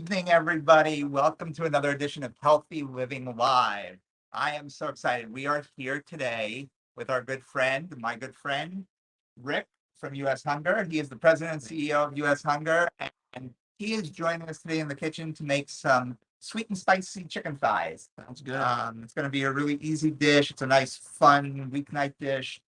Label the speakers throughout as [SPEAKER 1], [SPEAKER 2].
[SPEAKER 1] evening, everybody. Welcome to another edition of Healthy Living Live. I am so excited. We are here today with our good friend, my good friend, Rick from US Hunger. He is the president and CEO of US Hunger, and he is joining us today in the kitchen to make some sweet and spicy chicken thighs.
[SPEAKER 2] Sounds good.
[SPEAKER 1] It's going to be a really easy dish. It's a nice, fun weeknight dish.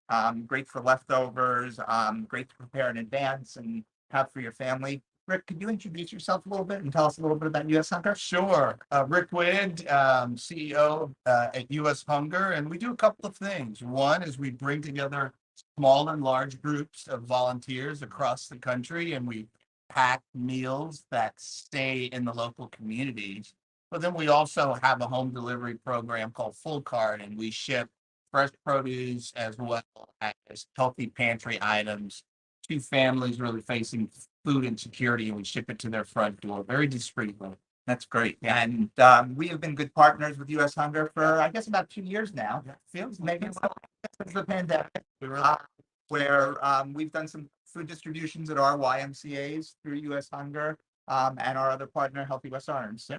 [SPEAKER 1] Great for leftovers. Great to prepare in advance and have for your family. Rick, could you introduce yourself a little bit and tell us a little bit about US Hunger?
[SPEAKER 2] Sure. Rick Whitted, CEO at US Hunger, and we do a couple of things. One is we bring together small and large groups of volunteers across the country, and we pack meals that stay in the local communities. But then we also have a home delivery program called Full Cart, and we ship fresh produce as well as healthy pantry items to families really facing food insecurity, and we ship it to their front door very discreetly.
[SPEAKER 1] That's great. And we have been good partners with US Hunger for, I guess, about 2 years now. Feels maybe since the pandemic, where we've done some food distributions at our YMCAs through US Hunger and our other partner, Healthy West Orange. So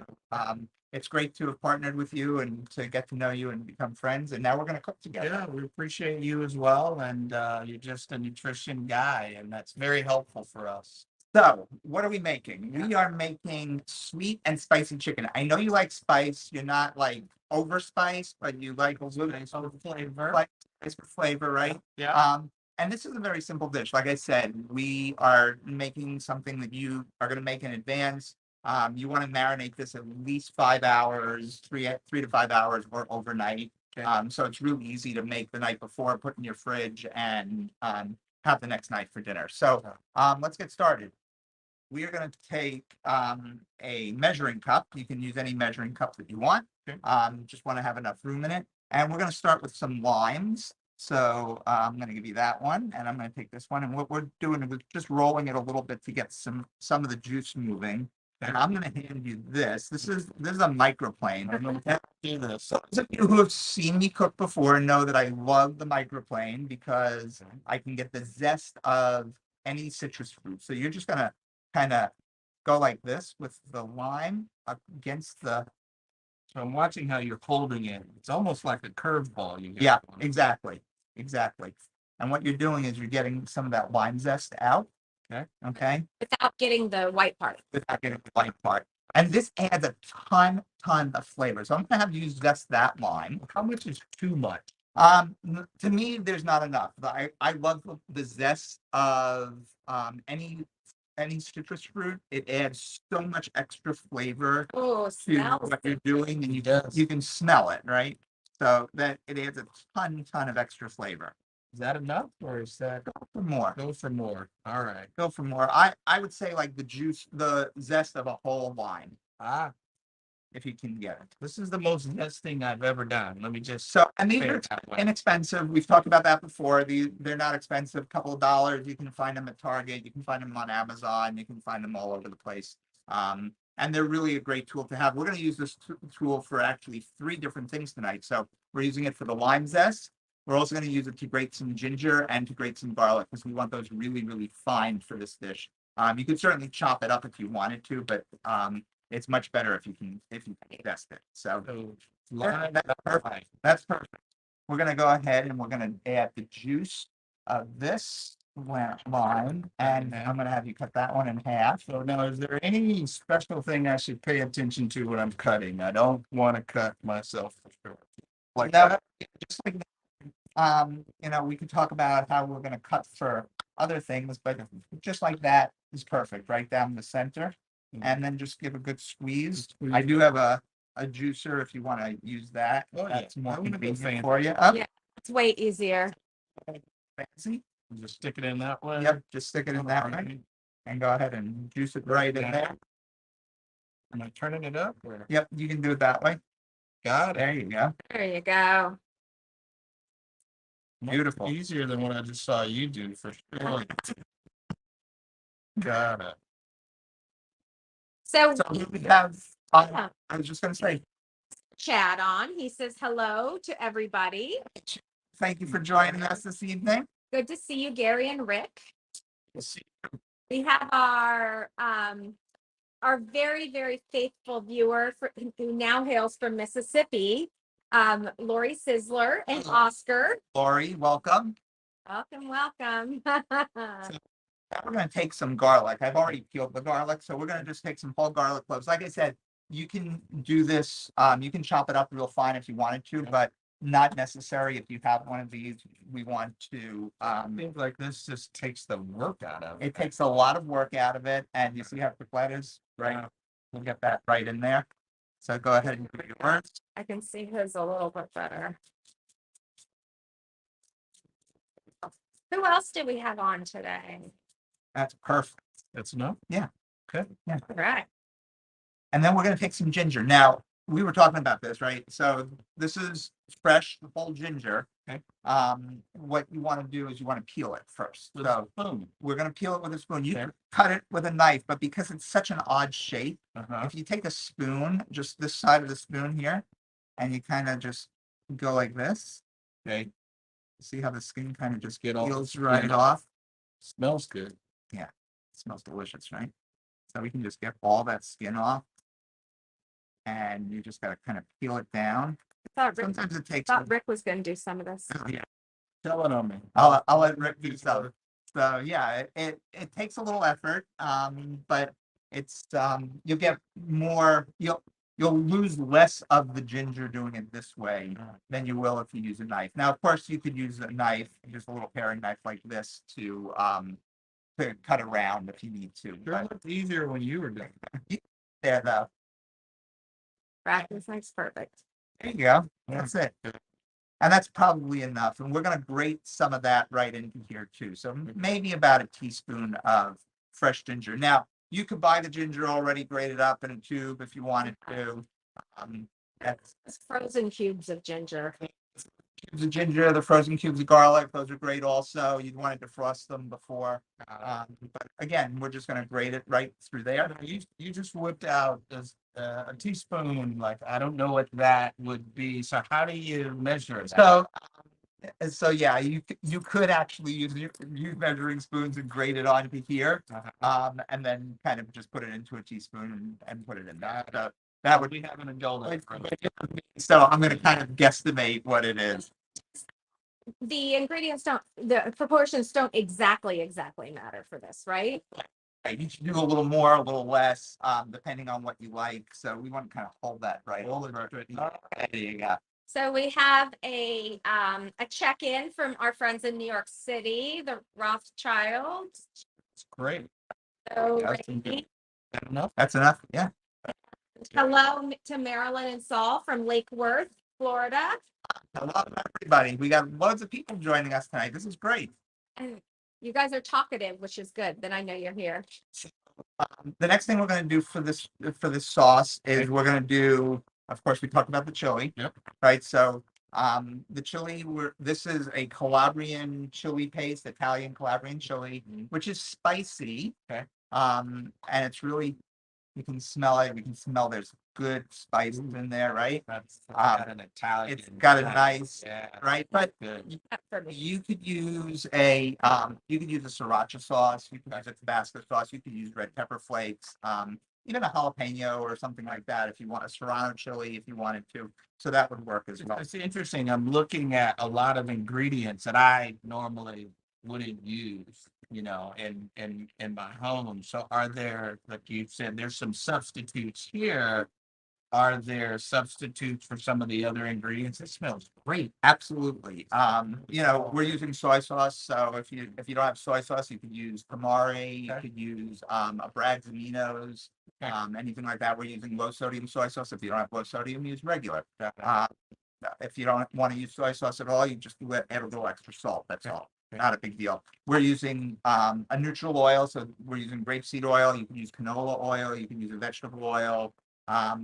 [SPEAKER 1] it's great to have partnered with you and to get to know you and become friends. And now we're going to cook together.
[SPEAKER 2] Yeah, we appreciate you as well. And you're just a nutrition guy, and that's very helpful for us.
[SPEAKER 1] So, what are we making? We are making sweet and spicy chicken. I know you like spice. You're not like over spice, but you like a little
[SPEAKER 2] Nice little flavor.
[SPEAKER 1] like spice for flavor, right?
[SPEAKER 2] Yeah.
[SPEAKER 1] And this is a very simple dish. Like I said, we are making something that you are going to make in advance. You want to marinate this at least 5 hours, three to 5 hours, or overnight.
[SPEAKER 2] Okay.
[SPEAKER 1] So it's really easy to make the night before, put in your fridge, and have the next night for dinner. So let's get started. We are going to take a measuring cup. You can use any measuring cup that you want.
[SPEAKER 2] Okay.
[SPEAKER 1] Just want to have enough room in it. And we're going to start with some limes. So I'm going to give you that one, and I'm going to take this one. And what we're doing is just rolling it a little bit to get some of the juice moving. And I'm going to hand you this. This is a microplane.
[SPEAKER 2] I'm going to do this.
[SPEAKER 1] So those of you who have seen me cook before know that I love the microplane because I can get the zest of any citrus fruit. So you're just going to kind of go like this with the lime against the.
[SPEAKER 2] So I'm watching how you're holding it. It's almost like a curveball.
[SPEAKER 1] Yeah, exactly. And what you're doing is you're getting some of that lime zest out. Okay.
[SPEAKER 3] Without getting the white part.
[SPEAKER 1] Without getting the white part. And this adds a ton of flavor. So I'm gonna have you zest that lime.
[SPEAKER 2] How much is too much?
[SPEAKER 1] To me, there's not enough. I love the zest of any citrus fruit. It adds so much extra flavor
[SPEAKER 3] Oh,
[SPEAKER 1] to
[SPEAKER 3] smells.
[SPEAKER 1] what you're doing, and
[SPEAKER 2] Yes.
[SPEAKER 1] you can smell it, right? So that it adds a ton of extra flavor.
[SPEAKER 2] Is that enough, or is that
[SPEAKER 1] Go for more.
[SPEAKER 2] go for more? All right.
[SPEAKER 1] Go for more. I would say like the zest of a whole lime, if you can get it.
[SPEAKER 2] This is the most zesting I've ever done. Let me just
[SPEAKER 1] So, and these
[SPEAKER 2] say
[SPEAKER 1] are
[SPEAKER 2] it that way.
[SPEAKER 1] inexpensive. We've talked about that before. They're not expensive. A couple of dollars. You can find them at Target. You can find them on Amazon. You can find them all over the place. And they're really a great tool to have. We're going to use this tool for actually 3 different things tonight. So we're using it for the lime zest. We're also going to use it to grate some ginger and to grate some garlic because we want those really fine for this dish. You could certainly chop it up if you wanted to, but it's much better if you can zest it. So
[SPEAKER 2] Lime,
[SPEAKER 1] that's perfect. That's perfect. We're going to go ahead and we're going to add the juice of this lime, and I'm going to have you cut that one in half.
[SPEAKER 2] So now, is there any special thing I should pay attention to when I'm cutting? I don't want to cut myself for sure.
[SPEAKER 1] Like that, just like that. We could talk about how we're going to cut for other things, but just like that is perfect, right down the center, and then just give a good squeeze. I do have a juicer if you want to use that.
[SPEAKER 2] Oh, yeah.
[SPEAKER 1] That's more
[SPEAKER 2] I wanna go
[SPEAKER 1] convenient
[SPEAKER 2] fancy.
[SPEAKER 1] for you.
[SPEAKER 3] Yeah, it's way easier.
[SPEAKER 1] Fancy.
[SPEAKER 2] Just stick it in that way.
[SPEAKER 1] Yep, just stick it in that way and go ahead and juice it right in there.
[SPEAKER 2] Am I turning it up? Or?
[SPEAKER 1] Yep, you can do it that way.
[SPEAKER 2] Got it.
[SPEAKER 1] There you go.
[SPEAKER 3] There you go.
[SPEAKER 1] Beautiful.
[SPEAKER 2] Easier than what I just saw you do for sure. Got it.
[SPEAKER 3] So
[SPEAKER 1] So we have,
[SPEAKER 3] yeah,
[SPEAKER 1] I was just going to say,
[SPEAKER 3] Chad on. He says hello to everybody.
[SPEAKER 1] thank you for joining us this evening.
[SPEAKER 3] Good to see you, Gary and Rick.
[SPEAKER 2] We'll see.
[SPEAKER 3] We have our our very, very faithful viewer who now hails from Mississippi, Lori Sizzler and Oscar.
[SPEAKER 1] Lori, welcome.
[SPEAKER 3] Welcome, welcome.
[SPEAKER 1] Now we're gonna take some garlic. I've already peeled the garlic, so we're gonna just take some whole garlic cloves. Like I said, you can do this, you can chop it up real fine if you wanted to, but not necessary if you have one of these. We want to,
[SPEAKER 2] Things like this just takes the work out of it.
[SPEAKER 1] it takes a lot of work out of it, and you see how quick that is, right? We'll get that right in there. So go ahead and do yours.
[SPEAKER 3] I can see his a little bit better. Who else did we have on today?
[SPEAKER 1] That's perfect.
[SPEAKER 2] That's enough?
[SPEAKER 1] Yeah.
[SPEAKER 2] Okay.
[SPEAKER 1] Yeah.
[SPEAKER 3] All right.
[SPEAKER 1] And then we're gonna take some ginger. Now, we were talking about this, right? So this is fresh, whole ginger.
[SPEAKER 2] Okay.
[SPEAKER 1] What you want to do is you want to peel it first.
[SPEAKER 2] With
[SPEAKER 1] So
[SPEAKER 2] a spoon.
[SPEAKER 1] we're gonna peel it with a spoon. You
[SPEAKER 2] Okay.
[SPEAKER 1] can cut it with a knife, but because it's such an odd shape,
[SPEAKER 2] Uh-huh.
[SPEAKER 1] if you take a spoon, just this side of the spoon here, and you kind of just go like this,
[SPEAKER 2] Okay.
[SPEAKER 1] see how the skin kind of just
[SPEAKER 2] Get all the
[SPEAKER 1] peels
[SPEAKER 2] skin
[SPEAKER 1] right
[SPEAKER 2] off.
[SPEAKER 1] off.
[SPEAKER 2] Smells good.
[SPEAKER 1] It smells delicious, right? So we can just get all that skin off. And you just gotta kind of peel it down. Sometimes it takes.
[SPEAKER 3] Thought Rick was going to do some of this.
[SPEAKER 1] Oh, yeah.
[SPEAKER 2] Tell it on me.
[SPEAKER 1] I'll let Rick do so. So yeah, it takes a little effort, but it's you'll get more. You'll lose less of the ginger doing it this way than you will if you use a knife. Now, of course, you could use a knife, just a little paring knife like this to cut around if you need to.
[SPEAKER 2] Sure looked easier when you were doing it.
[SPEAKER 1] There though.
[SPEAKER 3] Practice makes perfect.
[SPEAKER 1] There you go. That's it. And that's probably enough. And we're going to grate some of that right into here too. So maybe about a teaspoon of fresh ginger. Now, you could buy the ginger already grated up in a tube if you wanted to. That's
[SPEAKER 3] It's frozen cubes of ginger.
[SPEAKER 1] cubes of ginger, the frozen cubes of garlic. Those are great also. You'd want to defrost them before. But again, we're just going to grate it right through there.
[SPEAKER 2] You just whipped out a teaspoon, like, I don't know what that would be. So how do you measure that?
[SPEAKER 1] So yeah, you could actually use measuring spoons and grate it onto here, and then kind of just put it into a teaspoon and put it in there. So that would
[SPEAKER 2] we have an adult.
[SPEAKER 1] so I'm going to kind of guesstimate what it is.
[SPEAKER 3] The proportions don't exactly matter for this, right?
[SPEAKER 1] Right, you should do a little more, a little less, depending on what you like. So we want to kind of hold that right. There you go.
[SPEAKER 3] So we have a check-in from our friends in New York City, the Rothschilds.
[SPEAKER 2] It's great.
[SPEAKER 3] So
[SPEAKER 1] That's
[SPEAKER 3] Ray,
[SPEAKER 2] Enough.
[SPEAKER 1] That's enough. Yeah.
[SPEAKER 3] hello to Marilyn and Saul from Lake Worth, Florida.
[SPEAKER 1] Hello, everybody. We got loads of people joining us tonight. This is great.
[SPEAKER 3] And you guys are talkative, which is good. Then I know you're here.
[SPEAKER 1] The next thing we're going to do for this sauce is we're going to do. Of course, we talked about the chili.
[SPEAKER 2] Yep.
[SPEAKER 1] Right. So the chili, this is a Calabrian chili paste, Italian Calabrian chili, which is spicy.
[SPEAKER 2] Okay.
[SPEAKER 1] And it's really, you can smell it. You can smell there's good spices in there, right?
[SPEAKER 2] That's got an Italian.
[SPEAKER 1] It's got a nice,
[SPEAKER 2] yeah,
[SPEAKER 1] right? But
[SPEAKER 2] good.
[SPEAKER 1] you could use a sriracha sauce. You could use a Tabasco sauce. You could use red pepper flakes. Even a jalapeno or something like that if you want a serrano chili if you wanted to. So that would work as well.
[SPEAKER 2] It's interesting. I'm looking at a lot of ingredients that I normally wouldn't use, in my home. So are there, like you said, there's some substitutes here. Are there substitutes for some of the other ingredients? It smells great.
[SPEAKER 1] Absolutely. We're using soy sauce. So if you don't have soy sauce, you could use tamari, you could use a Bragg's aminos, anything like that. We're using low sodium soy sauce. If you don't have low sodium, use regular. If you don't want to use soy sauce at all, you just add a little extra salt. That's all. Not a big deal. We're using a neutral oil. So we're using grapeseed oil. You can use canola oil. You can use a vegetable oil.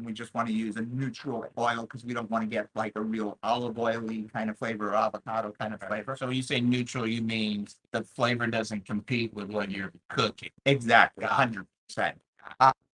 [SPEAKER 1] We just want to use a neutral oil because we don't want to get like a real olive oily kind of flavor or avocado kind of flavor.
[SPEAKER 2] So when you say neutral, you mean the flavor doesn't compete with what you're cooking.
[SPEAKER 1] Exactly, 100%.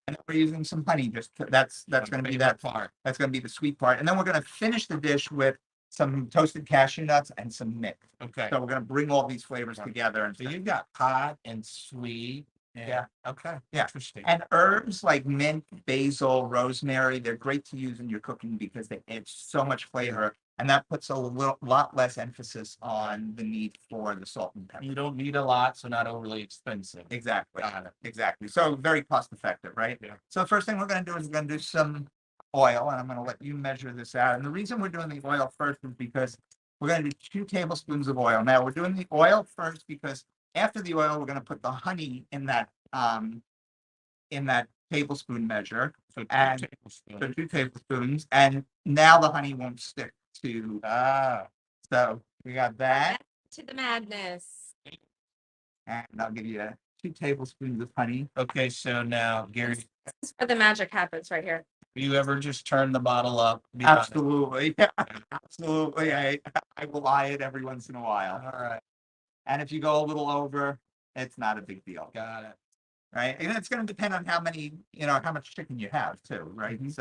[SPEAKER 1] And then we're using some honey. That's going to be that part. That's going to be the sweet part. And then we're going to finish the dish with some toasted cashew nuts and some mix.
[SPEAKER 2] Okay.
[SPEAKER 1] So we're going to bring all these flavors together. And
[SPEAKER 2] So you've got hot and sweet
[SPEAKER 1] Yeah.
[SPEAKER 2] Okay.
[SPEAKER 1] Yeah.
[SPEAKER 2] Interesting.
[SPEAKER 1] And herbs like mint, basil, rosemary, they're great to use in your cooking because they add so much flavor. And that puts a lot less emphasis on the need for the salt and pepper.
[SPEAKER 2] You don't need a lot, so not overly expensive.
[SPEAKER 1] Exactly.
[SPEAKER 2] Got it.
[SPEAKER 1] Exactly. So very cost effective, right?
[SPEAKER 2] Yeah.
[SPEAKER 1] So the first thing we're gonna do is we're gonna do some oil, and I'm gonna let you measure this out. And the reason we're doing the oil first is because we're gonna do 2 tablespoons of oil. Now, we're doing the oil first because after the oil, we're gonna put the honey in that tablespoon measure.
[SPEAKER 2] So two
[SPEAKER 1] And so
[SPEAKER 2] tablespoons.
[SPEAKER 1] 2 tablespoons, and now the honey won't stick to,
[SPEAKER 2] Ah,
[SPEAKER 1] so we got that,
[SPEAKER 3] To the madness.
[SPEAKER 1] and I'll give you 2 tablespoons of honey.
[SPEAKER 2] okay. So now, Gary,
[SPEAKER 3] This is where the magic happens right here.
[SPEAKER 2] you ever just turn the bottle up? Be honest.
[SPEAKER 1] Absolutely, absolutely. I will eye it every once in a while.
[SPEAKER 2] All right.
[SPEAKER 1] And if you go a little over, it's not a big deal,
[SPEAKER 2] Got it.
[SPEAKER 1] right? And it's gonna depend on how many, how much chicken you have too, right?
[SPEAKER 2] Mhm.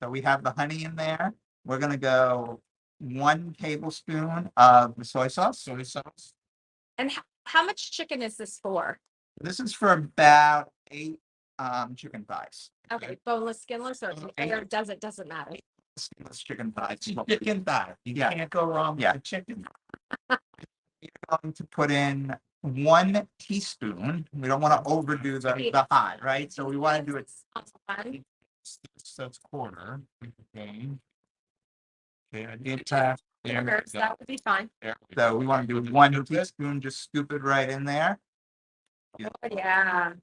[SPEAKER 1] So we have the honey in there. We're gonna go 1 tablespoon of the soy sauce.
[SPEAKER 2] Soy sauce.
[SPEAKER 3] And how much chicken is this for?
[SPEAKER 1] This is for about 8 chicken thighs.
[SPEAKER 3] Okay, boneless, skinless, or
[SPEAKER 1] Okay.
[SPEAKER 3] doesn't matter.
[SPEAKER 1] Skinless chicken thighs.
[SPEAKER 2] Chicken thigh. You
[SPEAKER 1] Yeah.
[SPEAKER 2] can't go wrong with
[SPEAKER 1] Yeah.
[SPEAKER 2] the chicken.
[SPEAKER 1] You're going to put in 1 teaspoon. We don't want to overdo the hot, right? So we want to do it.
[SPEAKER 2] So it's quarter. Okay. Okay, I did tap. There we
[SPEAKER 3] Quarters,
[SPEAKER 2] go.
[SPEAKER 3] that would be fine.
[SPEAKER 2] There we
[SPEAKER 1] So we want to do 1 teaspoon, just scoop it right in there.
[SPEAKER 3] Oh, yeah.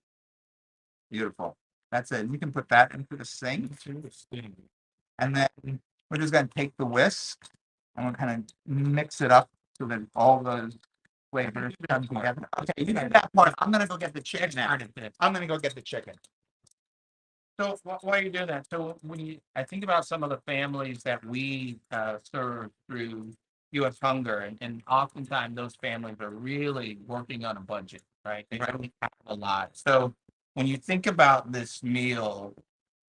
[SPEAKER 1] Beautiful. That's it. You can put that into the sink.
[SPEAKER 2] go.
[SPEAKER 1] And then we're just gonna take the whisk and we'll kind of mix it up so that all those flavors come together. Okay, you do that part. I'm gonna go get the chicken now. I'm gonna go get the chicken.
[SPEAKER 2] So while you're doing that, so I think about some of the families that we serve through U.S. Hunger, and oftentimes those families are really working on a budget, right? They
[SPEAKER 1] Right.
[SPEAKER 2] don't have a lot. So when you think about this meal,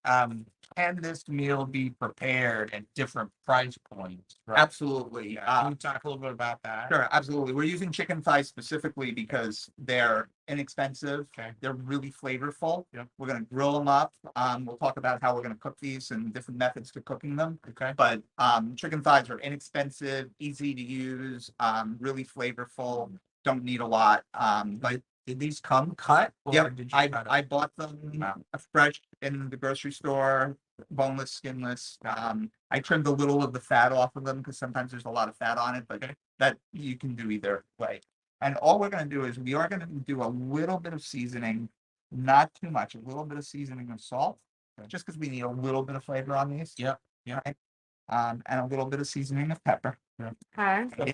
[SPEAKER 2] can this meal be prepared at different price points? Right?
[SPEAKER 1] Absolutely.
[SPEAKER 2] Yeah. Can you talk a little bit about that?
[SPEAKER 1] Sure, absolutely. We're using chicken thighs specifically because they're inexpensive.
[SPEAKER 2] Okay.
[SPEAKER 1] They're really flavorful.
[SPEAKER 2] Yep.
[SPEAKER 1] We're gonna grill them up. We'll talk about how we're gonna cook these and different methods to cooking them.
[SPEAKER 2] Okay.
[SPEAKER 1] But chicken thighs are inexpensive, easy to use, really flavorful, don't need a lot. But
[SPEAKER 2] Did these come cut? Or
[SPEAKER 1] yeah,
[SPEAKER 2] did you cut 'em?
[SPEAKER 1] I bought them
[SPEAKER 2] Wow.
[SPEAKER 1] fresh in the grocery store, boneless, skinless. I trimmed a little of the fat off of them because sometimes there's a lot of fat on it, but
[SPEAKER 2] Okay.
[SPEAKER 1] that you can do either way. And all we're gonna do is we are gonna do a little bit of seasoning, not too much, a little bit of seasoning of salt,
[SPEAKER 2] Okay.
[SPEAKER 1] just because we need a little bit of flavor on these.
[SPEAKER 2] Yep, yep.
[SPEAKER 1] Right? And a little bit of seasoning of pepper.
[SPEAKER 3] Okay.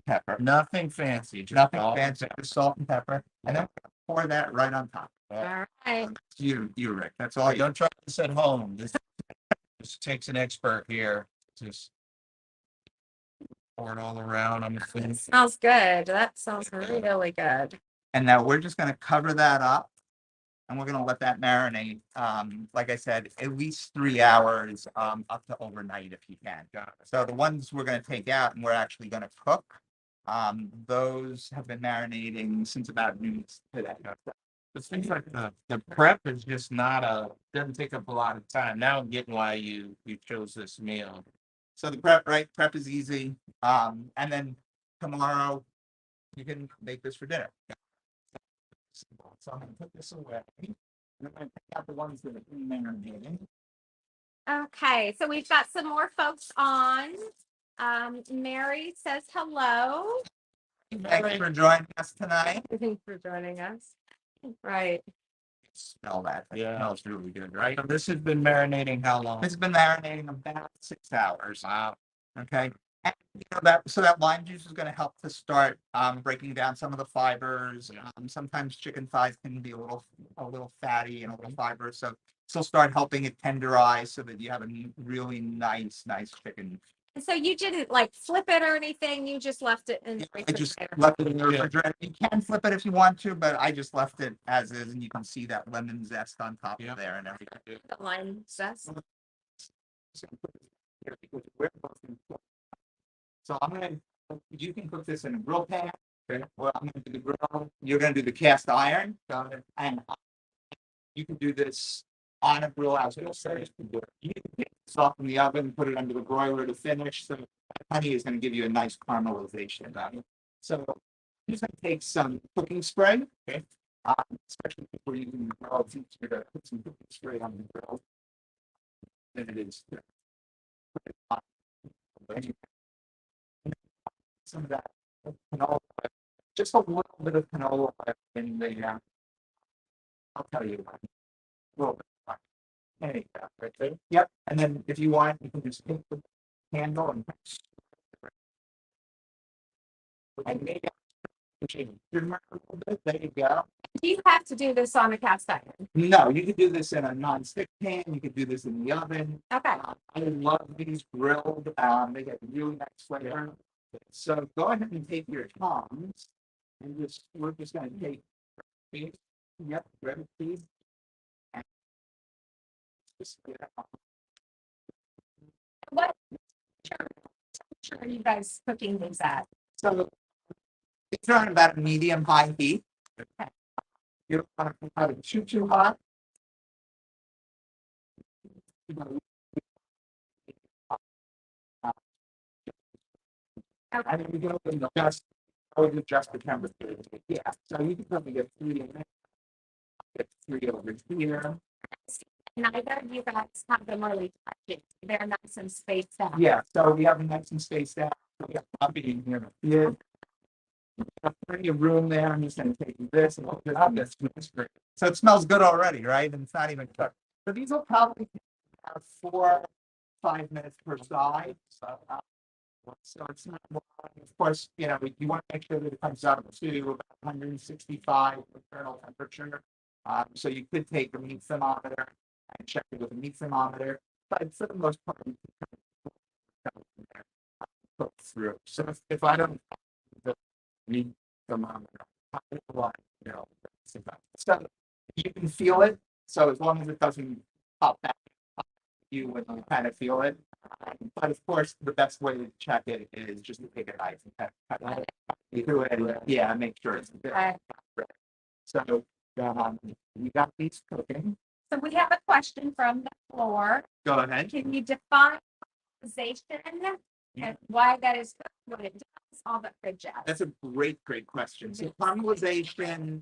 [SPEAKER 1] Pepper.
[SPEAKER 2] Nothing fancy. Just
[SPEAKER 1] Nothing
[SPEAKER 2] salt and
[SPEAKER 1] fancy, just salt and pepper, and then pour that right on top.
[SPEAKER 3] All right.
[SPEAKER 1] You, Rick, that's all you.
[SPEAKER 2] Don't try this at home. This takes an expert here. Just pour it all around on the
[SPEAKER 3] It
[SPEAKER 2] food.
[SPEAKER 3] smells good. That sounds really good.
[SPEAKER 1] And now we're just gonna cover that up. And we're gonna let that marinate, like I said, at least 3 hours, up to overnight if you can. So the ones we're gonna take out and we're actually gonna cook, those have been marinating since about noon today.
[SPEAKER 2] It seems like the prep is just doesn't take up a lot of time. Now I'm getting why you chose this meal.
[SPEAKER 1] So the prep is easy, and then tomorrow you can make this for dinner. So I'm gonna put this away. And I'm gonna pick out the ones that are marinating.
[SPEAKER 3] Okay, so we've got some more folks on. Mary says hello.
[SPEAKER 1] Thanks for joining us tonight.
[SPEAKER 3] Thanks for joining us. Right.
[SPEAKER 1] Smell that. That
[SPEAKER 2] Yeah.
[SPEAKER 1] smells really good, right?
[SPEAKER 2] So this has been marinating how long?
[SPEAKER 1] This has been marinating about 6 hours.
[SPEAKER 2] Wow.
[SPEAKER 1] Okay. And, that lime juice is going to help to start breaking down some of the fibers.
[SPEAKER 2] Yeah.
[SPEAKER 1] Sometimes chicken thighs can be a little fatty and a little fibrous, so it'll start helping it tenderize so that you have a really nice chicken.
[SPEAKER 3] And so you didn't like flip it or anything. You just left it in the
[SPEAKER 1] I just
[SPEAKER 3] refrigerator.
[SPEAKER 1] left it in the
[SPEAKER 2] Yeah.
[SPEAKER 1] refrigerator. You can flip it if you want to, but I just left it as is, and you can see that lemon zest on top
[SPEAKER 2] Yeah.
[SPEAKER 1] of there and everything.
[SPEAKER 3] The lime zest.
[SPEAKER 1] So I'm gonna, you can cook this in a grill pan, Okay, well, I'm gonna do the grill, you're gonna do the cast iron, and you can do this on a grill as well. You can take this off in the oven, put it under the broiler to finish, so honey is gonna give you a nice caramelization. So I'm just gonna take some cooking spray, okay? Especially if we're using the grill, it's easier to put some cooking spray on the grill than it is to put it on. Some of that canola, just a little bit of canola in the, I'll tell you what, a little bit. There you go, right there. Yep, and then if you want, you can just take the handle and maybe a little bit. There you go.
[SPEAKER 3] Do you have to do this on a cast iron?
[SPEAKER 1] No, you could do this in a non-stick pan. You could do this in the oven.
[SPEAKER 3] Okay.
[SPEAKER 1] I love these grilled. They get really nice flavor. So go ahead and take your tongs and we're just going to take these. Yep, grab a piece. And just get it on.
[SPEAKER 3] What temperature are you guys cooking these at?
[SPEAKER 1] So it's on about a medium high heat.
[SPEAKER 3] Okay.
[SPEAKER 1] You don't want to have it too hot.
[SPEAKER 3] Okay.
[SPEAKER 1] I mean, we can only adjust, always adjust the temperature. Yeah, so you can probably get three in there. Get three over here.
[SPEAKER 3] Neither of you guys have them really touching. They're nice and spaced out.
[SPEAKER 1] Yeah, so we have them nice and spaced out. We got coffee in here. Yeah. Got plenty of room there. I'm just gonna take this and open it up. That's great. So it smells good already, right? And it's not even cooked. So these will probably take about 4-5 minutes per side. So it's not long. Of course, you know, you want to make sure that it comes up to about 165 internal temperature. So you could take a meat thermometer and check it with a meat thermometer, but for the most part, you can cook through. So if I don't have the meat thermometer, I don't want, you know, so you can feel it. So as long as it doesn't pop back you when you kind of feel it. But of course, the best way to check it is just to take a knife and cut it through it. And, yeah, make sure it's there. So we got these cooking.
[SPEAKER 3] So we have a question from the floor.
[SPEAKER 1] Go ahead.
[SPEAKER 3] Can you define caramelization and why that is what it does, all that good jazz?
[SPEAKER 1] That's a great question. So caramelization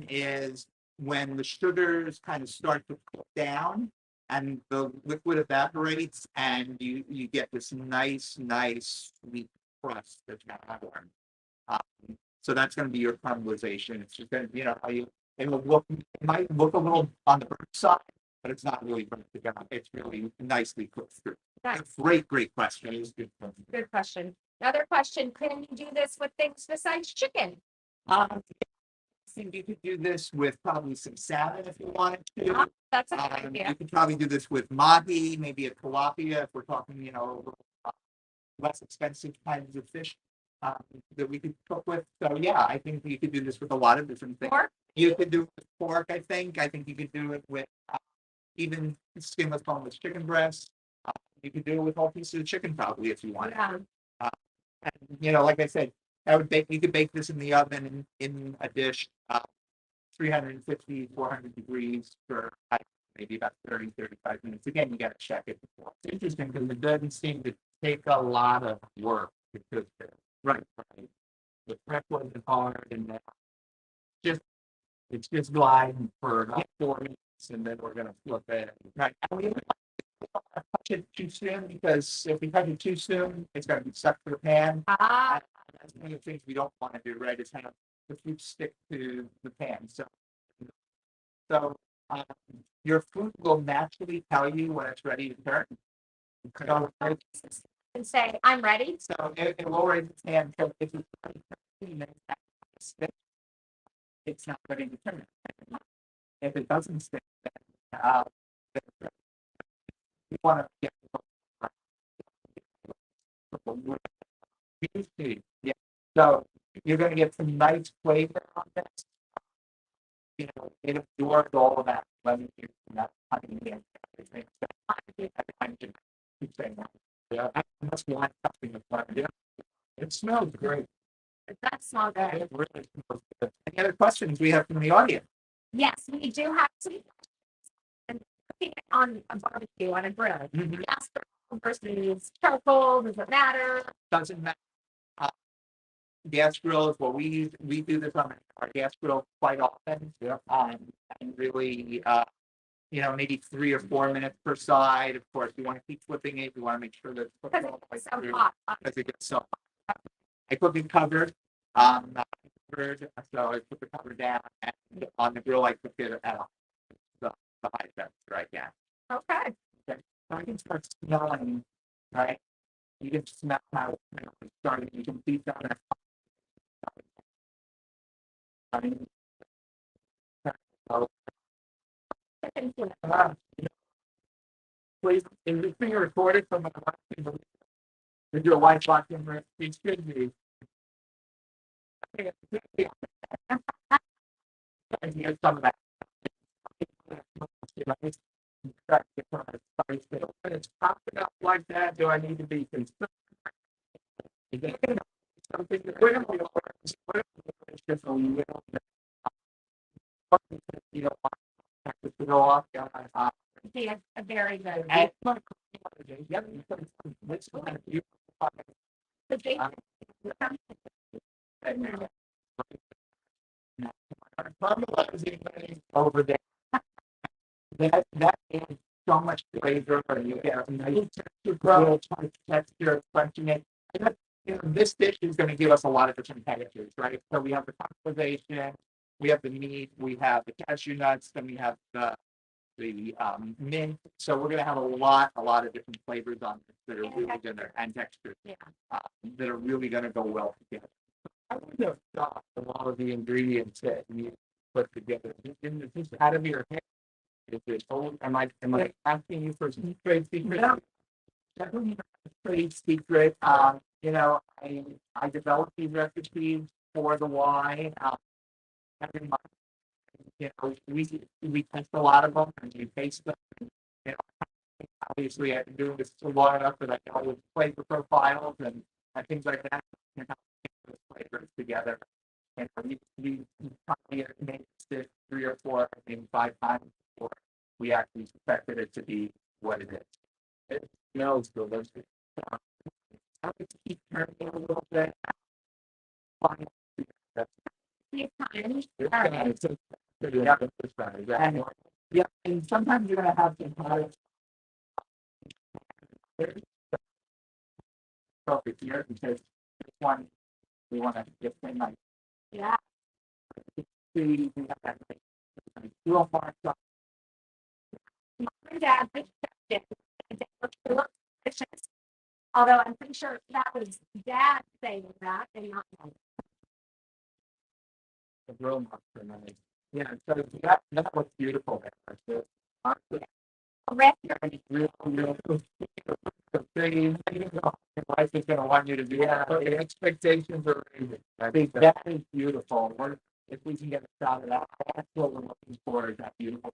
[SPEAKER 1] is when the sugars kind of start to cook down and the liquid evaporates and you get this nice sweet crust that's formed. So that's going to be your caramelization. It's just going to, you know, it might look a little on the burnt side, but it's not really burnt together. It's really nicely cooked through.
[SPEAKER 3] Nice.
[SPEAKER 1] Great question. It was good.
[SPEAKER 3] Good question. Another question, can you do this with things besides chicken?
[SPEAKER 1] I think you could do this with probably some salmon if you wanted to.
[SPEAKER 3] That's a good idea.
[SPEAKER 1] You could probably do this with mahi, maybe a tilapia if we're talking, you know, less expensive kinds of fish that we could cook with. So yeah, I think you could do this with a lot of different things.
[SPEAKER 3] Pork?
[SPEAKER 1] You could do it with pork. I think you could do it with even skinless, boneless chicken breasts. You could do it with all pieces of chicken probably if you wanted.
[SPEAKER 3] Yeah.
[SPEAKER 1] And, you know, like I said, you could bake this in the oven in a dish, 350, 400 degrees for maybe about 30-35 minutes. Again, you got to check it before.
[SPEAKER 2] It's interesting because it doesn't seem to take a lot of work to cook it.
[SPEAKER 1] Right.
[SPEAKER 2] The prep wasn't hard and it's just gliding for about 4 minutes and then we're gonna flip it.
[SPEAKER 1] Right. And we don't want to touch it too soon because if we touch it too soon, it's going to be stuck to the pan. That's one of the things we don't want to do, right? Is kind of the food stick to the pan. So your food will naturally tell you when it's ready to turn. So,
[SPEAKER 3] And say, I'm ready.
[SPEAKER 1] so it will raise its hand. So if it's 15 minutes after the stick, it's not ready to turn. If it doesn't stick, then you want to get yeah. So you're going to get some nice flavor on this. You know, it absorbs all of that lemon juice and that honey and everything. Yeah, that's why something is fun. Yeah,
[SPEAKER 2] It smells great.
[SPEAKER 3] That's small good.
[SPEAKER 1] It really smells good. Any other questions we have from the audience?
[SPEAKER 3] Yes, we do have some. And cooking it on a barbecue on a grill.
[SPEAKER 1] Mhm.
[SPEAKER 3] Gas grill versus charcoal. Does it matter?
[SPEAKER 1] Doesn't matter. Gas grill is what we use. We do this on our gas grill quite often.
[SPEAKER 2] Yeah.
[SPEAKER 1] And really, maybe 3 or 4 minutes per side. Of course, you want to keep flipping it. You want to make sure that it's
[SPEAKER 3] Because
[SPEAKER 1] cooked all the way
[SPEAKER 3] it's so
[SPEAKER 1] through,
[SPEAKER 3] hot.
[SPEAKER 1] because it gets so hot. I cook it covered. Not covered, so I put the cover down, and on the grill I cook it at the high temperature I can.
[SPEAKER 3] Okay.
[SPEAKER 1] So I can start smelling, right? You can smell how it's starting. You can see that. Please, is this being recorded from my wife? Is your wife watching this? She should be. And here's some of that. When it's popping up like that, do I need to be concerned? Is that something that we're going to it's just a little bit. You don't want to go off.
[SPEAKER 3] Be a very good.
[SPEAKER 1] And yep, this one, you
[SPEAKER 3] The big
[SPEAKER 1] caramelizing over there. That is so much flavor, and you get a nice texture, crunching it. And this dish is going to give us a lot of different textures, right? So we have the caramelization, we have the meat, we have the cashew nuts, then we have the mint. So we're going to have a lot of different flavors on this that are really going to, and textures that are really going to go well together. I would have thought of all of the ingredients that you put together. Is this out of your head? Is it old? Am I asking you for some trade secret? No, definitely not a trade secret. I developed these recipes for the wine. Every month, we test a lot of them and we taste them. You know, obviously, I've been doing this for long enough that I know with flavor profiles and things like that. You know, those flavors together. And we probably made this 3 or 4, maybe 5 times before we actually expected it to be what it is. It smells delicious. I would keep turning it a little bit.
[SPEAKER 3] few times.
[SPEAKER 1] It's
[SPEAKER 3] All
[SPEAKER 1] gonna-
[SPEAKER 3] right.
[SPEAKER 1] it's a- yeah, it's fine, exactly. Yeah, and sometimes you're gonna have some products. Perfect here because this one we want to get in like
[SPEAKER 3] Yeah.
[SPEAKER 1] we have that like real far stuff.
[SPEAKER 3] Mom and Dad did it. They looked delicious. Although I'm pretty sure that was Dad saying that and not mom.
[SPEAKER 1] The real monster money. Yeah, so that looks beautiful there. So, honestly,
[SPEAKER 3] Rick,
[SPEAKER 1] it's real thing. Your wife is gonna want you to do that. But the expectations are raising. I think that is beautiful. If we can get a shot of that, that's what we're looking for, is that beautiful.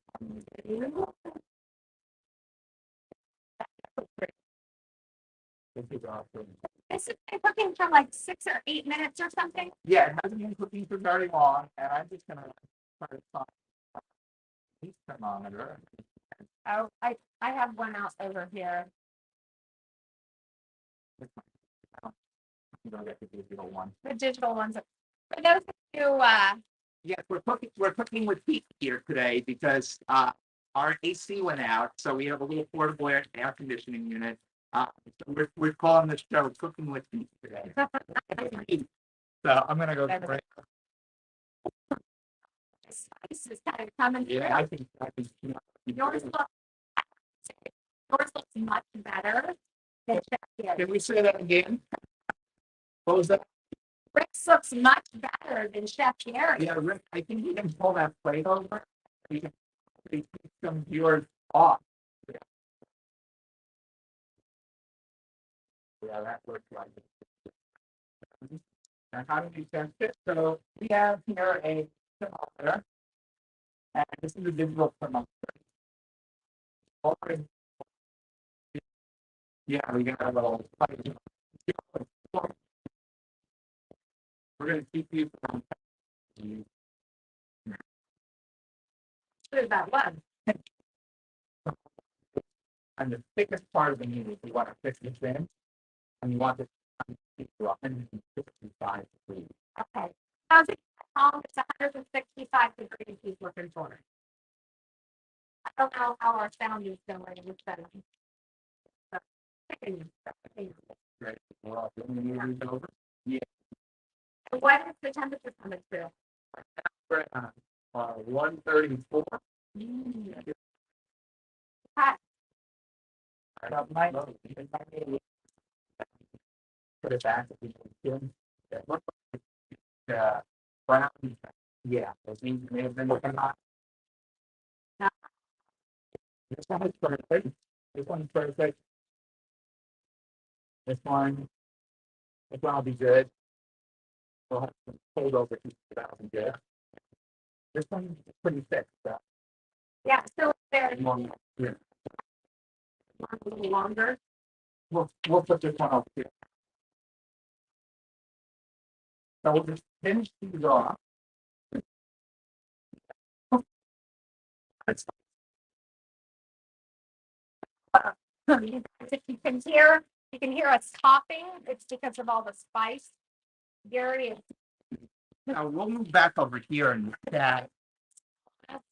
[SPEAKER 1] This is awesome.
[SPEAKER 3] this has been cooking for like 6 or 8 minutes or something.
[SPEAKER 1] Yeah, it hasn't been cooking for very long, and I'm just gonna try to find a heat thermometer.
[SPEAKER 3] Oh, I have one out over here.
[SPEAKER 1] You don't get the digital one.
[SPEAKER 3] The digital ones. For those of you,
[SPEAKER 1] Yes, we're cooking with heat here today because our AC went out, so we have a little portable air conditioning unit. So we're calling the show "Cooking with Heat" today. So I'm gonna go. Right.
[SPEAKER 3] spice is kind of coming through.
[SPEAKER 1] Yeah, I think.
[SPEAKER 3] Yours looks much better than Chef
[SPEAKER 1] Can we say that again? What was that?
[SPEAKER 3] Rick's looks much better than Chef Gary.
[SPEAKER 1] Yeah, Rick, I think you can pull that plate over. You can take some of yours off. Yeah, that looks like it. And how do you test it? So we have here a thermometer, and this is a digital thermometer. Yeah, we got a little. We're gonna keep you from.
[SPEAKER 3] What about one?
[SPEAKER 1] And the thickest part of the meat, you want to fix this in, and you want it to keep you 165 degrees.
[SPEAKER 3] Okay. How's it long? It's 165 degrees he's looking for. I don't know how our sound is going with that.
[SPEAKER 1] Great. Well, you want me to move it over?
[SPEAKER 3] What is the temperature coming through?
[SPEAKER 1] We're at 134.
[SPEAKER 3] Hot.
[SPEAKER 1] Put it back if you can. It looks like brown. Yeah, those things may have been looking hot. This one is perfect. This one's perfect. This one will be good. We'll have some hold over to that'll be good. This one is pretty thick. So
[SPEAKER 3] Yeah, still very
[SPEAKER 1] yeah.
[SPEAKER 3] a little longer.
[SPEAKER 1] We'll put this one over here. So we'll just finish these off. It's
[SPEAKER 3] If you can hear us coughing, it's because of all the spice. Gary is
[SPEAKER 1] Now we'll move back over here and chat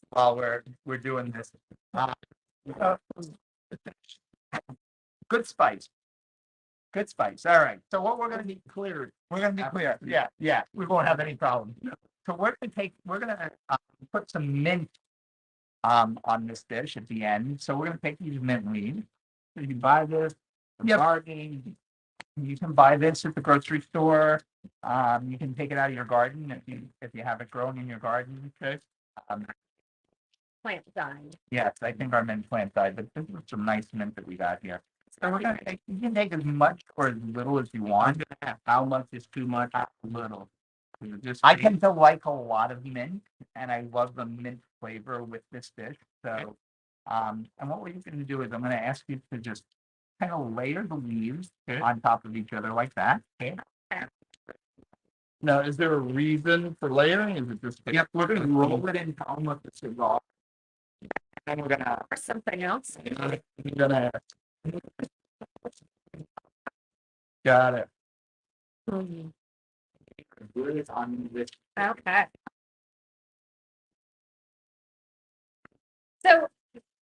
[SPEAKER 1] while we're doing this. Uh, good spice. Good spice. All right. So what we're gonna be clear. We're gonna be clear. Yeah. We won't have any problem. So we're gonna put some mint on this dish at the end. So we're gonna take these mint leaves. So you can buy this. Garden. You can buy this at the grocery store. You can take it out of your garden if you have it growing in your garden. Okay.
[SPEAKER 3] plant dying.
[SPEAKER 1] Yes, I think our mint plant died, but this is some nice mint that we got here. So we're gonna take, you can take as much or as little as you want.
[SPEAKER 2] How much is too much? How little?
[SPEAKER 1] I tend to like a lot of mint, and I love the mint flavor with this dish. So, and what we're gonna do is I'm gonna ask you to just kind of layer the leaves on top of each other like that. Okay.
[SPEAKER 2] Now, is there a reason for layering? Is it just?
[SPEAKER 1] Yep, we're gonna roll it into almost a cigar. And then we're gonna
[SPEAKER 3] Or something else.
[SPEAKER 2] Got it.
[SPEAKER 1] glue it on this.
[SPEAKER 3] Okay. So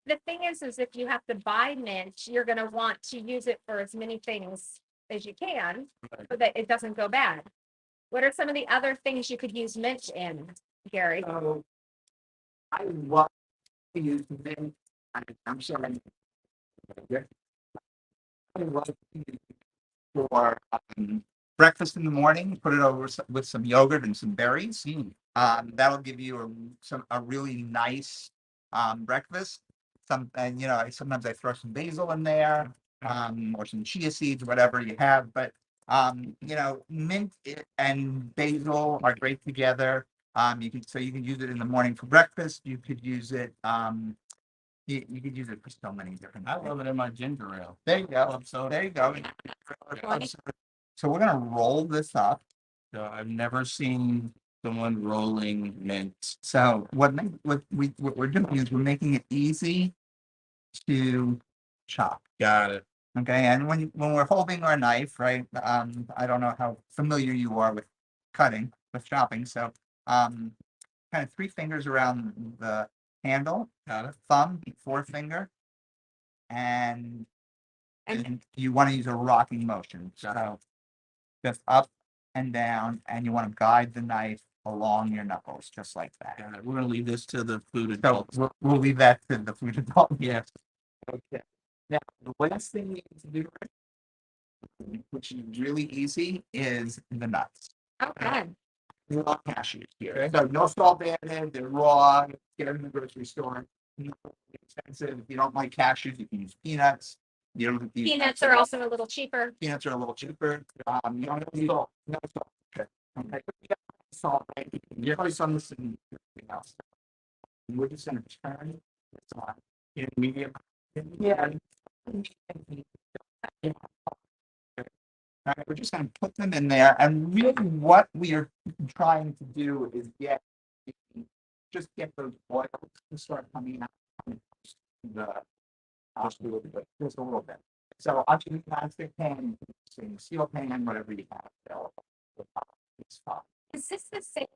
[SPEAKER 3] the thing is if you have to buy mint, you're gonna want to use it for as many things as you can, so that it doesn't go bad. What are some of the other things you could use mint in, Gary?
[SPEAKER 1] So I love to use mint. I'm sorry. I love to use for breakfast in the morning. Put it over with some yogurt and some berries. That'll give you a really nice breakfast. And sometimes I throw some basil in there, or some chia seeds, whatever you have. But mint and basil are great together. You can use it in the morning for breakfast. You could use it. You could use it for so many different.
[SPEAKER 2] I love it in my ginger ale.
[SPEAKER 1] There you go.
[SPEAKER 2] So
[SPEAKER 1] There you go. So we're gonna roll this up.
[SPEAKER 2] I've never seen someone rolling mint.
[SPEAKER 1] So what we're doing is we're making it easy to chop.
[SPEAKER 2] Got it.
[SPEAKER 1] Okay, and when we're holding our knife, right? I don't know how familiar you are with chopping. So kind of 3 fingers around the handle,
[SPEAKER 2] Got it.
[SPEAKER 1] thumb, forefinger, and you want to use a rocking motion. So just up and down, and you want to guide the knife along your knuckles, just like that.
[SPEAKER 2] Got it. We're gonna leave this to the food
[SPEAKER 1] So
[SPEAKER 2] adults.
[SPEAKER 1] we'll leave that to the food adult.
[SPEAKER 2] Yes.
[SPEAKER 1] Okay. Now, the last thing you need to do, which is really easy, is the nuts.
[SPEAKER 3] Okay.
[SPEAKER 1] Raw cashews here. So no salt added, they're raw, get them in the grocery store. Not expensive. If you don't like cashews, you can use peanuts. You don't have to use
[SPEAKER 3] Peanuts are also a little cheaper.
[SPEAKER 1] Peanuts are a little cheaper. You don't have to use salt. No salt. Okay. Salt, right? You can get some of this and everything else. We're just gonna turn this on in medium. Yeah. All right, we're just gonna put them in there, and really what we are trying to do is get those oils to start coming out. The, just a little bit. So I'll use a nonstick pan, steel pan, whatever you have available. It's fine.
[SPEAKER 3] Is this the same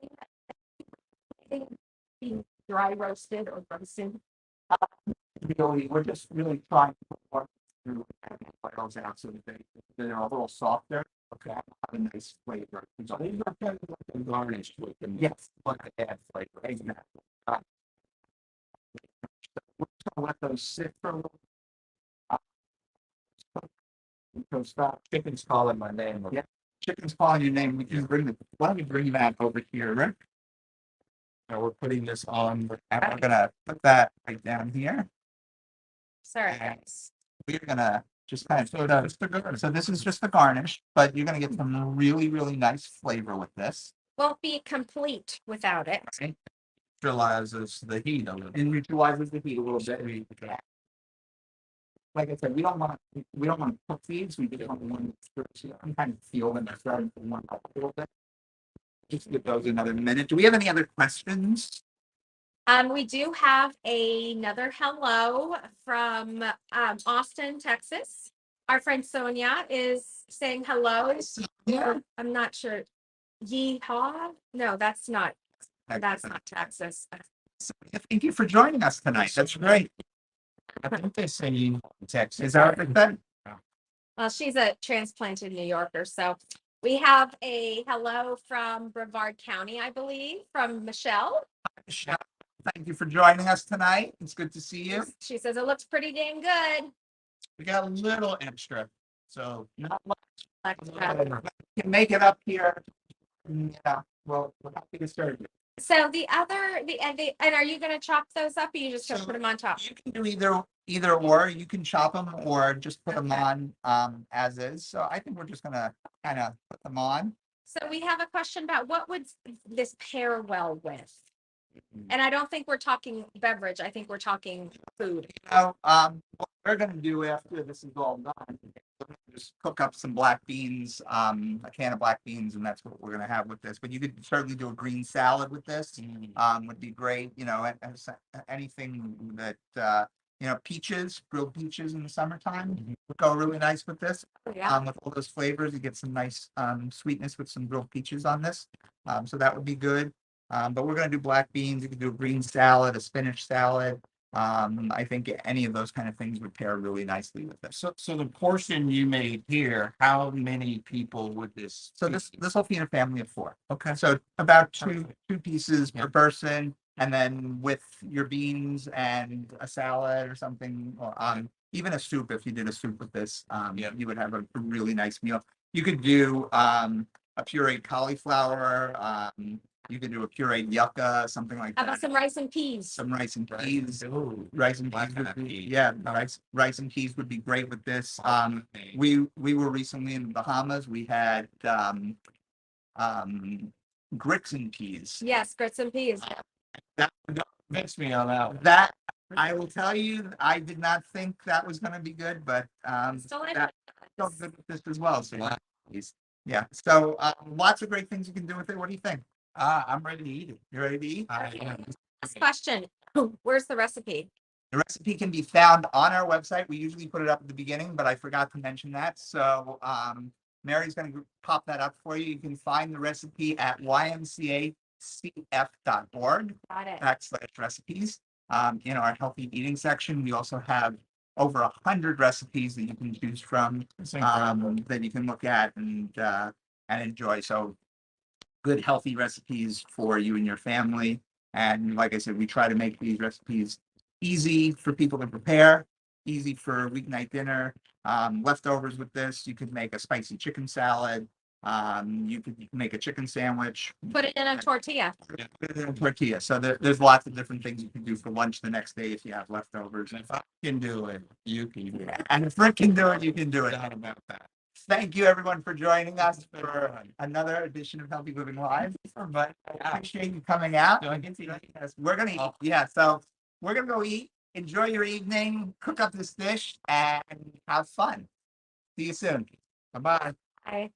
[SPEAKER 3] thing being dry roasted or roasted?
[SPEAKER 1] Really, we're just really trying to work through and get oils out so that they're a little softer. Okay, have a nice flavor. So these are kind of like a garnish with them. Yes, like to add flavor. Exactly. So we're gonna let those sit for a little. Because chicken's calling my name. Yeah, chicken's calling your name. We can bring the. Why don't we bring that over here, Rick? Now we're putting this on. And we're gonna put that right down here.
[SPEAKER 3] Sorry,
[SPEAKER 1] And
[SPEAKER 3] guys.
[SPEAKER 1] we're gonna just kind of so this is just the garnish, but you're gonna get some really, really nice flavor with this.
[SPEAKER 3] Won't be complete without it.
[SPEAKER 1] Right?
[SPEAKER 2] Neutralizes the heat a little.
[SPEAKER 1] And neutralizes the heat a little bit. Like I said, we don't want to cook these. We just want to kind of feel them starting to warm up a little bit. Just give those another minute. Do we have any other questions?
[SPEAKER 3] We do have another hello from Austin, Texas. Our friend Sonia is saying hello.
[SPEAKER 1] Yeah.
[SPEAKER 3] I'm not sure. Yeehaw? No, that's not Texas.
[SPEAKER 1] Thank you for joining us tonight. That's great.
[SPEAKER 2] I think they say in Texas.
[SPEAKER 1] Is that what they said?
[SPEAKER 3] Well, she's a transplanted New Yorker. So we have a hello from Brevard County, I believe, from Michelle.
[SPEAKER 1] Michelle, thank you for joining us tonight. It's good to see you.
[SPEAKER 3] She says it looks pretty dang good.
[SPEAKER 2] We got a little extra, so
[SPEAKER 1] Not much.
[SPEAKER 3] Like,
[SPEAKER 1] You can make it up here. Yeah, well, we're happy to serve you.
[SPEAKER 3] so and are you going to chop those up or you just going to
[SPEAKER 1] So
[SPEAKER 3] put them on top?
[SPEAKER 1] You can do either or. You can chop them or just put them on as is. So I think we're just gonna kind of put them on.
[SPEAKER 3] So we have a question about what would this pair well with?
[SPEAKER 1] Mm-hmm.
[SPEAKER 3] And I don't think we're talking beverage. I think we're talking food.
[SPEAKER 1] What we're gonna do after this is all done, we're gonna just cook up some black beans, a can of black beans, and that's what we're gonna have with this. But you could certainly do a green salad with this. Would be great. You know, anything that peaches, grilled peaches in the summertime would go really nice with this.
[SPEAKER 3] Yeah.
[SPEAKER 1] With all those flavors, you get some nice sweetness with some grilled peaches on this. So that would be good. But we're gonna do black beans. You could do a green salad, a spinach salad. I think any of those kind of things would pair really nicely with this.
[SPEAKER 2] so the portion you made here, how many people would this?
[SPEAKER 1] So this will feed a family of 4.
[SPEAKER 2] Okay.
[SPEAKER 1] So about
[SPEAKER 2] Perfect.
[SPEAKER 1] two pieces
[SPEAKER 2] Yeah.
[SPEAKER 1] per person, and then with your beans and a salad or something, or even a soup. If you did a soup with this,
[SPEAKER 2] Yeah.
[SPEAKER 1] you would have a really nice meal. You could do a pureed cauliflower. You could do a pureed yucca, something like
[SPEAKER 3] How
[SPEAKER 1] that.
[SPEAKER 3] about some rice and peas?
[SPEAKER 1] Some rice and
[SPEAKER 2] Right.
[SPEAKER 1] peas.
[SPEAKER 2] Ooh.
[SPEAKER 1] Rice and
[SPEAKER 2] Black
[SPEAKER 1] peas would
[SPEAKER 2] eyed
[SPEAKER 1] be,
[SPEAKER 2] peas.
[SPEAKER 1] yeah, rice and peas would be great with this. We were recently in the Bahamas. We had grits and peas.
[SPEAKER 3] Yes, grits and peas.
[SPEAKER 1] That
[SPEAKER 2] Convince me on that one.
[SPEAKER 1] that I will tell you, I did not think that was going to be good, but
[SPEAKER 3] It's delicious.
[SPEAKER 1] that felt good with this as well. So
[SPEAKER 2] Wow.
[SPEAKER 1] yeah, so lots of great things you can do with it. What do you think?
[SPEAKER 2] I'm ready to eat it.
[SPEAKER 1] You ready to eat?
[SPEAKER 2] I am.
[SPEAKER 3] Last question. Where's the recipe?
[SPEAKER 1] The recipe can be found on our website. We usually put it up at the beginning, but I forgot to mention that. So Mary's going to pop that up for you. You can find the recipe at ymcacf.org
[SPEAKER 3] Got it.
[SPEAKER 1] /recipes. In our healthy eating section, we also have over 100 recipes that you can choose from, that you can look at and enjoy. So good, healthy recipes for you and your family. And like I said, we try to make these recipes easy for people to prepare, easy for weeknight dinner. Leftovers with this, you could make a spicy chicken salad. You could make a chicken sandwich.
[SPEAKER 3] Put it in a tortilla.
[SPEAKER 1] Put it in a tortilla. So there's lots of different things you can do for lunch the next day if you have leftovers.
[SPEAKER 2] If I can do it, you can do it.
[SPEAKER 1] And if Rick can do it, you can do it.
[SPEAKER 2] Not about that.
[SPEAKER 1] Thank you, everyone, for joining us for another edition of Healthy Living Live. But I appreciate you coming out.
[SPEAKER 2] Do I get to eat?
[SPEAKER 1] Yes, we're gonna eat. Yeah, so we're gonna go eat. Enjoy your evening. Cook up this dish and have fun. See you soon.
[SPEAKER 2] Bye-bye.
[SPEAKER 3] Bye.